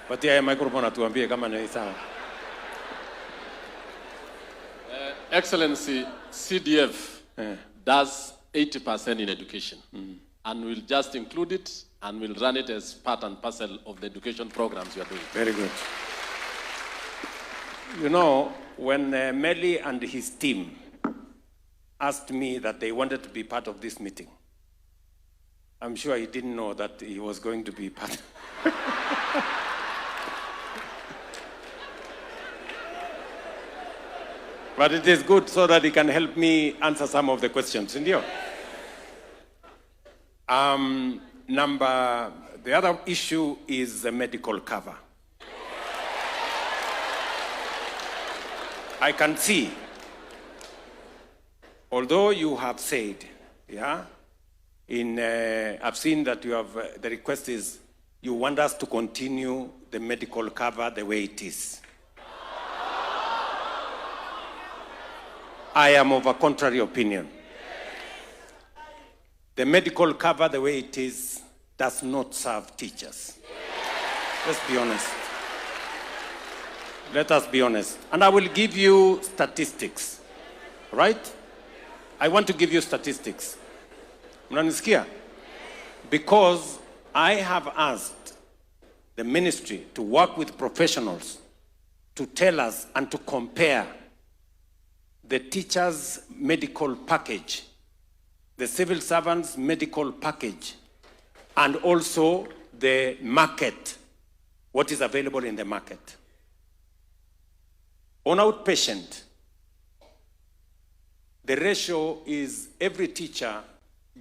But yeah, microphone atuambie kama ni sawa. Excellency, CDF does 80% in education. And we'll just include it and we'll run it as part and parcel of the education programs we are doing. Very good. You know, when Meli and his team asked me that they wanted to be part of this meeting, I'm sure he didn't know that he was going to be part. But it is good so that he can help me answer some of the questions. The other issue is the medical cover. I can see, although you have said, I've seen that you have, the request is you want us to continue the medical cover the way it is. I am of a contrary opinion. The medical cover the way it is does not serve teachers. Let's be honest. Let us be honest. And I will give you statistics, right? I want to give you statistics. Mnanisikia? because I have asked the ministry to work with professionals to tell us and to compare the teachers' medical package, the civil servants' medical package, and also the market, what is available in the market. On outpatient, the ratio is every teacher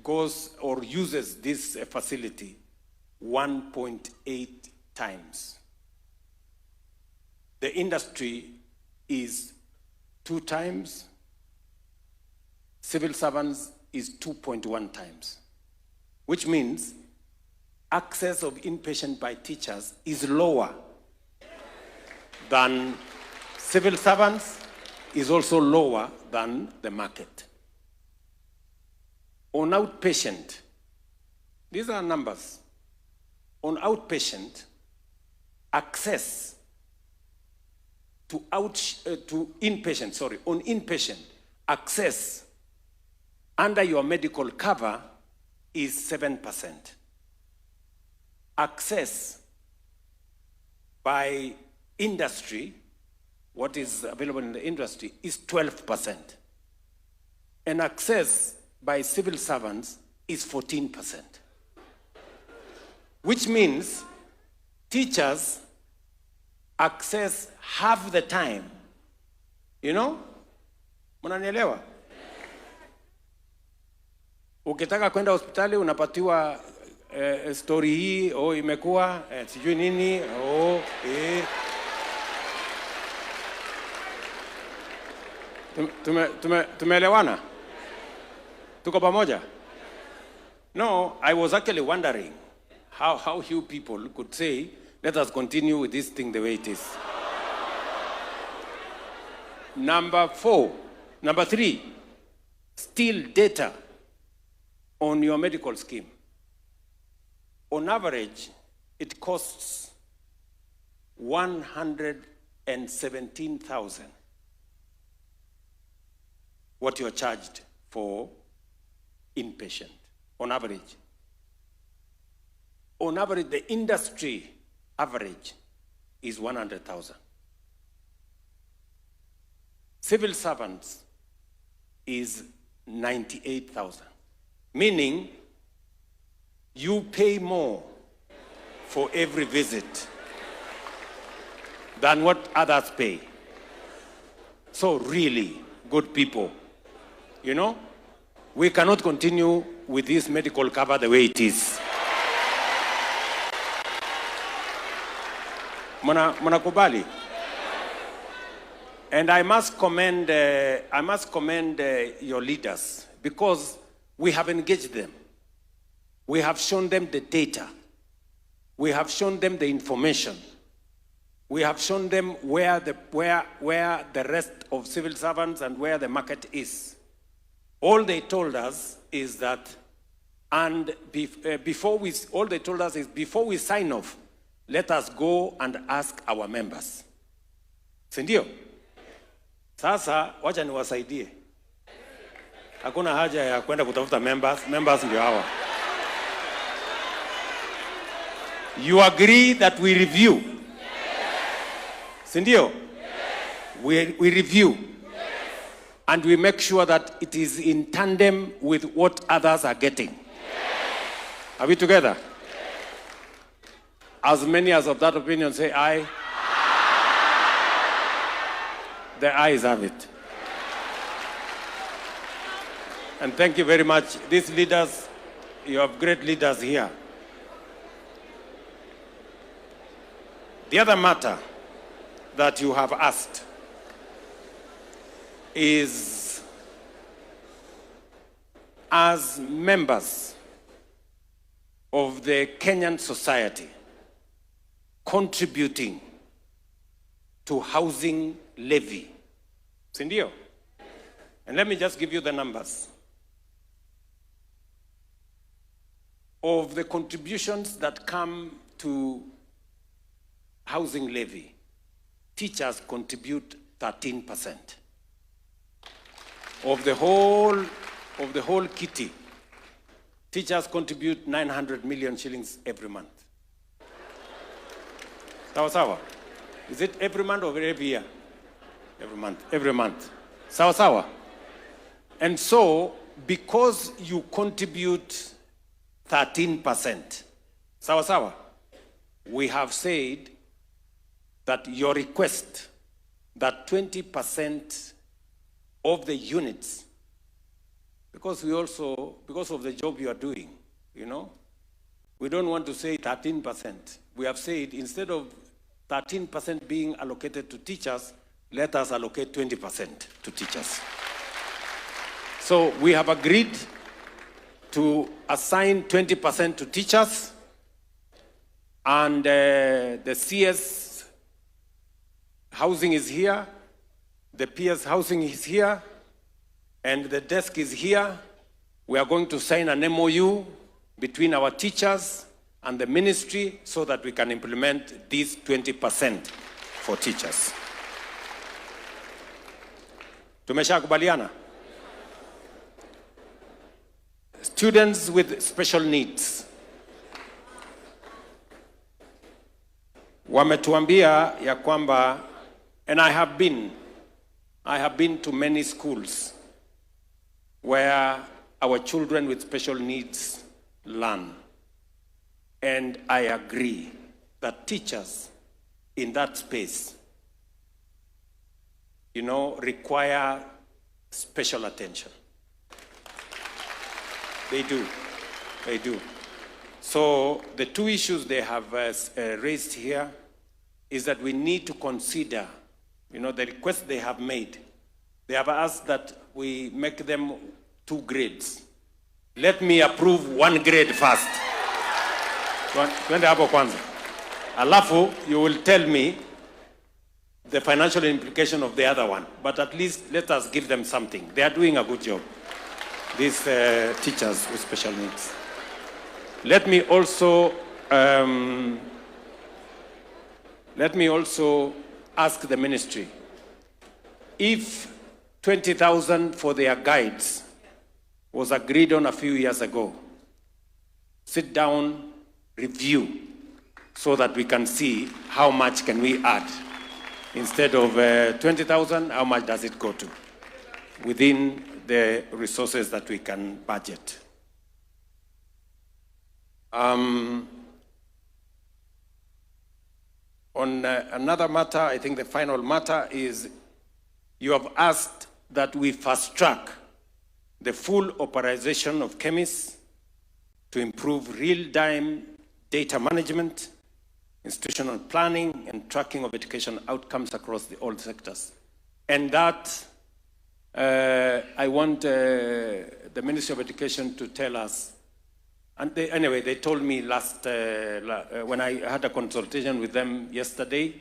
goes or uses this facility 1.8 times. The industry is 2 times, civil servants is 2.1 times, which means access of inpatient by teachers is lower than civil servants, is also lower than the market. On outpatient, these are numbers. On outpatient, access on inpatient, access under your medical cover is 7%. Access by industry, what is available in the industry, is 12%. And access by civil servants is 14%. Which means teachers access half the time. You know? Mnanielewa? Ukitaka kwenda hospitali unapatiwa story hii, imekuwa sijui nini, Tumeelewana? Tuko pamoja? No, I was actually wondering how you people could say, let us continue with this thing the way it is. Number 3, still data on your medical scheme. On average, it costs 117,000 what you're charged for inpatient, on average. On average, the industry average is 100,000. Civil servants is 98,000, meaning you pay more for every visit than what others pay. So really, good people, you know, we cannot continue with this medical cover the way it is. Mnakubali? And I must commend your leaders, because we have engaged them. We have shown them the data. We have shown them the information. We have shown them where the rest of civil servants and where the market is. All they told us is that, before we sign off, let us go and ask our members. Sindio? Sasa, wacha niwasaidie. Hakuna haja ya kwenda kutafuta members ndio hawa. You agree that we review? Sindio? We review. And we make sure that it is in tandem with what others are getting. Are we together? As many as of that opinion say aye. The ayes have it. And thank you very much. These leaders, you have great leaders here. The other matter that you have asked is, as members of the Kenyan society, contributing to housing levy. Sindio? And let me just give you the numbers. Of the contributions that come to housing levy, teachers contribute 13%. Of the whole kitty, Teachers contribute 900 million shillings every month. Sawa sawa? Is it every month or every year? Every month. Every month. Sawa sawa? And so, because you contribute 13%, sawa sawa, we have said that your request that 20% of the units, because of the job you are doing, you know, we don't want to say 13%. We have said instead of 13% being allocated to teachers, let us allocate 20% to teachers. So we have agreed to assign 20% to teachers, and the CS housing is here, the PS housing is here, and the desk is here. We are going to sign an MOU between our teachers and the ministry so that we can implement these 20% for teachers. Tumeshakubaliana? Students with special needs. Wametuambia ya kwamba, and I have been to many schools where our children with special needs learn. And I agree that teachers in that space, you know, require special attention. They do. They do. So the two issues they have raised here is that we need to consider, you know, the request they have made. They have asked that we make them 2 grades. Let me approve 1 grade first. Twende hapo kwanza. Alafu, you will tell me the financial implication of the other one. But at least let us give them something. They are doing a good job, these teachers with special needs. Let me also ask the ministry if 20,000 for their guides was agreed on a few years ago. Sit down, review, so that we can see how much can we add. Instead of 20,000, how much does it go to within the resources that we can budget? On another matter, I think the final matter is you have asked that we fast track the full authorization of chemists to improve real-time data management, institutional planning, and tracking of education outcomes across all sectors. And that, I want the Ministry of Education to tell us. And anyway, they told me when I had a consultation with them yesterday,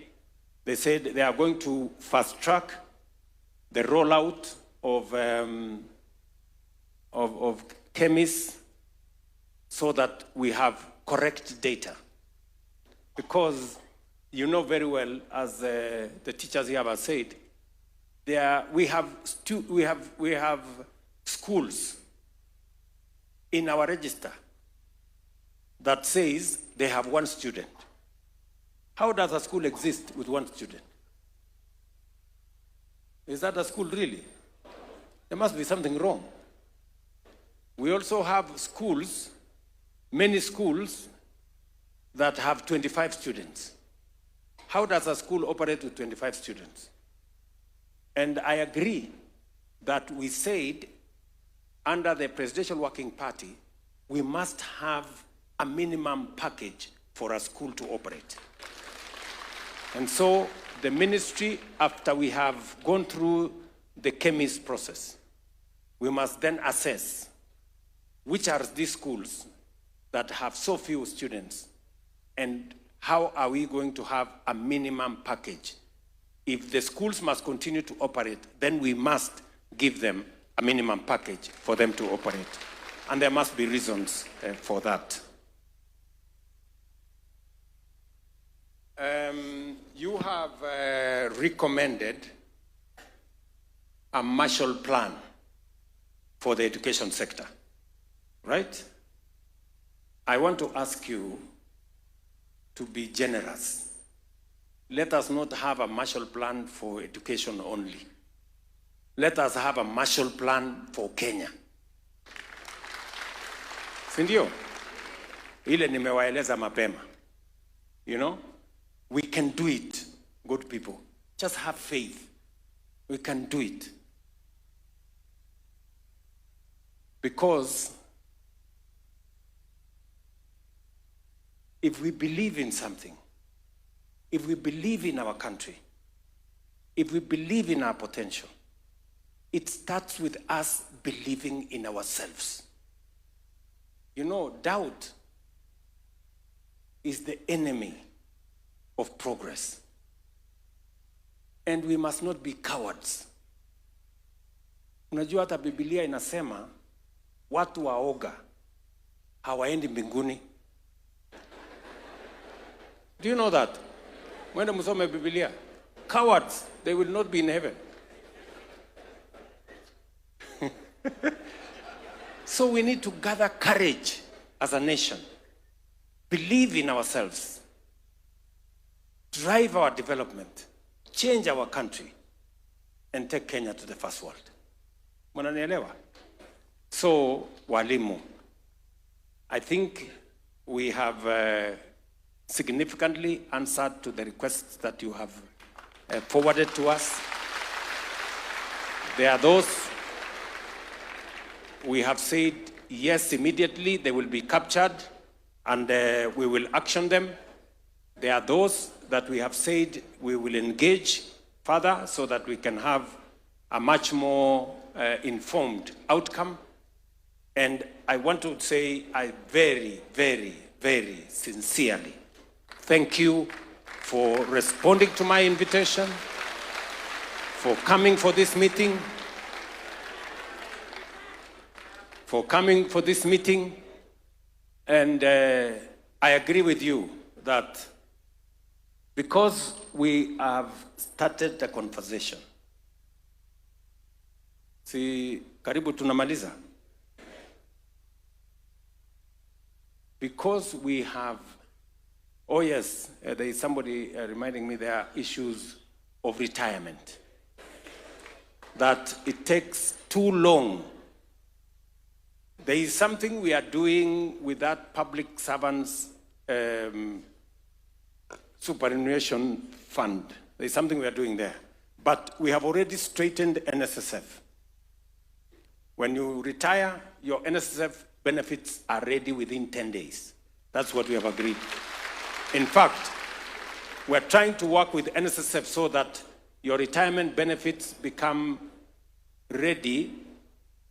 they said they are going to fast track the rollout of chemists so that we have correct data. Because you know very well, as the teachers here have said, we have schools in our register that says they have 1 student. How does a school exist with 1 student? Is that a school really? There must be something wrong. We also have schools, many schools, that have 25 students. How does a school operate with 25 students? And I agree that we said under the Presidential Working Party, we must have a minimum package for a school to operate. And so the ministry, after we have gone through the chemist process, we must then assess which are these schools that have so few students, and how are we going to have a minimum package? If the schools must continue to operate, then we must give them a minimum package for them to operate. And there must be reasons for that. You have recommended a Marshall Plan for the education sector, right? I want to ask you to be generous. Let us not have a Marshall Plan for education only. Let us have a Marshall Plan for Kenya. Sindio? Ile nimewaeleza mapema. You know? We can do it, good people. Just have faith. We can do it. Because if we believe in something, if we believe in our country, if we believe in our potential, it starts with us believing in ourselves. You know, doubt is the enemy of progress. And we must not be cowards. Unajua hata Biblia inasema watu waoga hawaendi mbinguni. Do you know that? Mwende msome Biblia. Cowards, they will not be in heaven. So we need to gather courage as a nation. Believe in ourselves. Drive our development. Change our country. And take Kenya to the first world. Mnanielewa? So, walimu, I think we have significantly answered to the requests that you have forwarded to us. There are those we have said, yes, immediately they will be captured and we will action them. There are those that we have said we will engage further so that we can have a much more informed outcome. And I want to say I very, very, very sincerely thank you for responding to my invitation, for coming for this meeting, and I agree with you that because we have started the conversation. Si karibu tunamaliza. Because we have, oh yes, there is somebody reminding me there are issues of retirement. That it takes too long. There is something we are doing with that public servants superannuation fund. There is something we are doing there. But we have already straightened NSSF. When you retire, your NSSF benefits are ready within 10 days. That's what we have agreed. In fact, we're trying to work with NSSF so that your retirement benefits become ready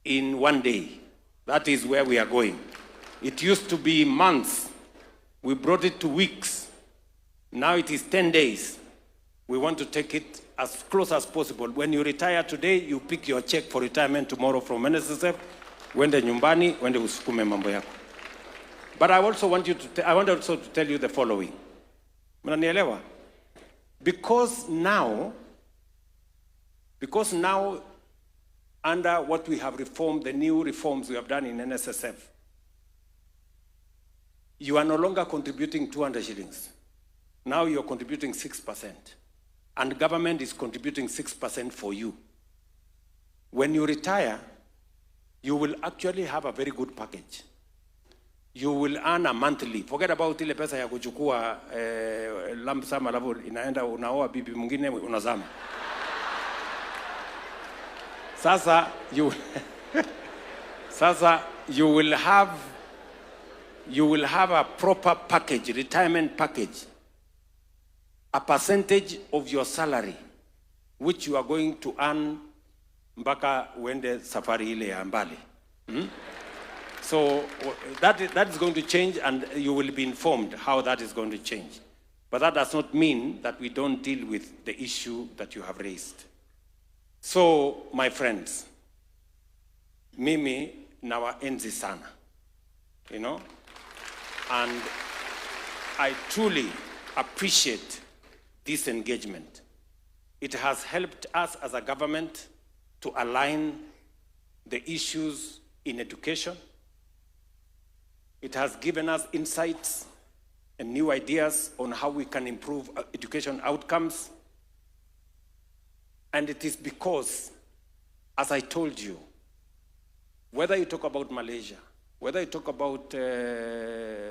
in 1 day. That is where we are going. It used to be months. We brought it to weeks. Now it is 10 days. We want to take it as close as possible. When you retire today, you pick your check for retirement tomorrow from NSSF. Wende nyumbani, wende usukume mambo yako. But I also want to tell you the following. Mnanielewa? Because now, under what we have reformed, the new reforms we have done in NSSF, you are no longer contributing 200 shillings. Now you're contributing 6%. And government is contributing 6% for you. When you retire, you will actually have a very good package. You will earn a monthly. Forget about ile pesa ya kuchukua lump sum alafu inaenda unaoa bibi mwingine unazama. Sasa you will have a proper package, retirement package. A percentage of your salary, which you are going to earn mpaka uende safari ile ya mbali. So that is going to change, and you will be informed how that is going to change. But that does not mean that we don't deal with the issue that you have raised. So, my friends, mimi nawaenzi sana, you know, and I truly appreciate this engagement. It has helped us as a government to align the issues in education, It has given us insights and new ideas on how we can improve education outcomes. And it is because, as I told you, whether you talk about Malaysia, whether you talk about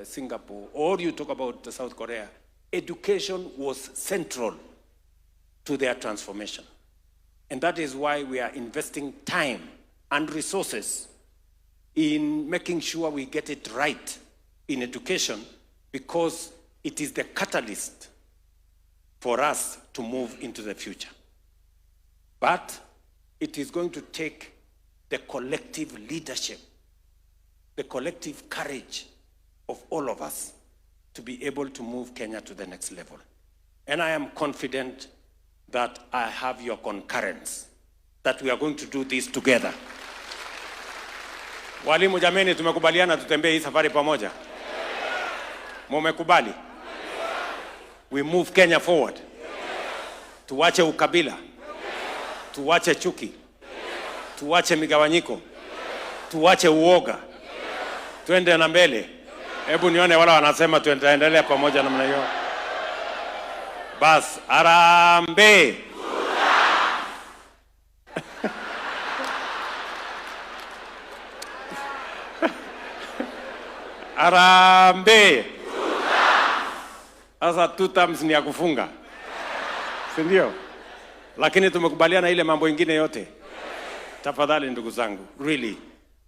Singapore, or you talk about South Korea, education was central to their transformation. And that is why we are investing time and resources in making sure we get it right in education, because it is the catalyst for us to move into the future. But it is going to take the collective leadership, the collective courage of all of us to be able to move Kenya to the next level. And I am confident that I have your concurrence, that we are going to do this together. Walimu jameni, tumekubaliana tutembee hii safari pamoja. Mumekubali? We move Kenya forward. Tuwache ukabila. Tuwache chuki. Tuwache migawanyiko. Tuwache uoga. Tuende na mbele. Hebu nione wala wanasema tuendelea pamoja namna hiyo. Bas, Harambee. Harambee. Sasa 2 terms ni ya kufunga. Si ndio? Lakini tumekubaliana ile mambo ingine yote. Tafadhali ndugu zangu, really,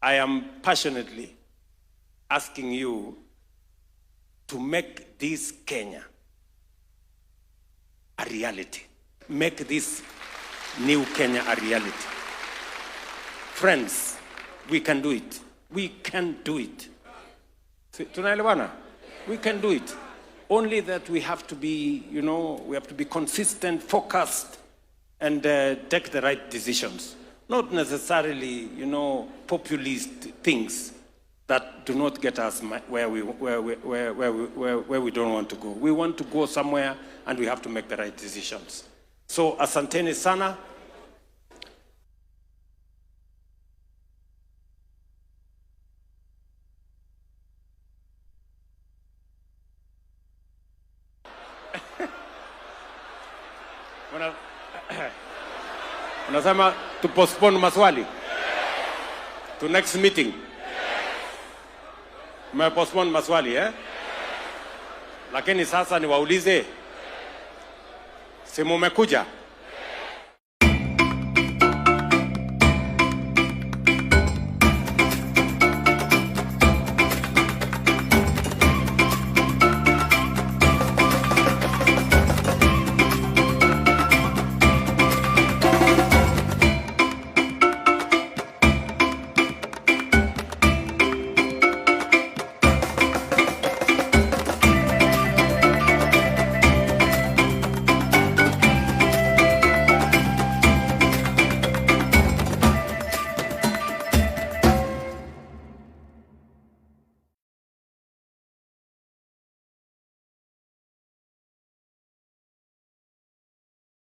I am passionately asking you to make this Kenya a reality. Make this new Kenya a reality. Friends, we can do it. We can do it. Tunaelewana? We can do it. Only that we have to be, we have to be consistent, focused, and take the right decisions. Not necessarily, populist things that do not get us where we don't want to go. We want to go somewhere, and we have to make the right decisions. So, asanteni sana. Unasema to postpone maswali to next meeting. Postpone maswali Lakini sasa niwaulize, si mumekuja?